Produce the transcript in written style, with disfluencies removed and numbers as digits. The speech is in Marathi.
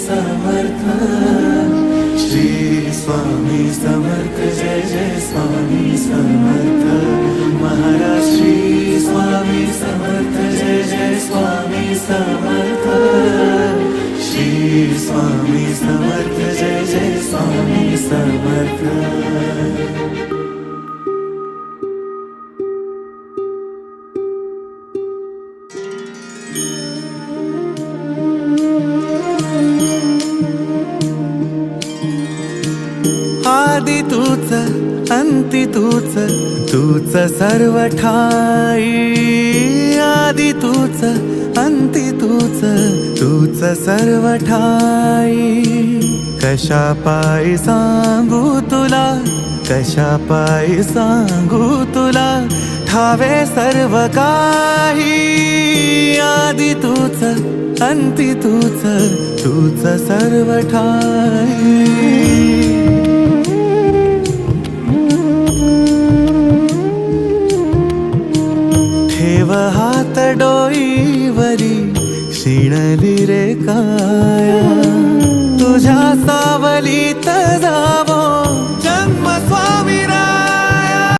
समर्थ, श्री स्वामी समर्थ, जय जय स्वामी समर्थ महाराज, श्री स्वामी समर्थ, जय जय स्वामी समर्थ, श्री स्वामी समर्थ, जय जय स्वामी समर्थ। आदि तूच अंती तूच, तूच सर्व ठाई। आदि तूच अंती तूच, तूच सर्व ठाई। कशा पायी सांगू तुला, कशा पायी सांगू तुला, ठावे सर्व काही। आदि तूच अंती तूच, तूच सर्व ठाई। ठेव हात डोईवरी, शिणली रे काया।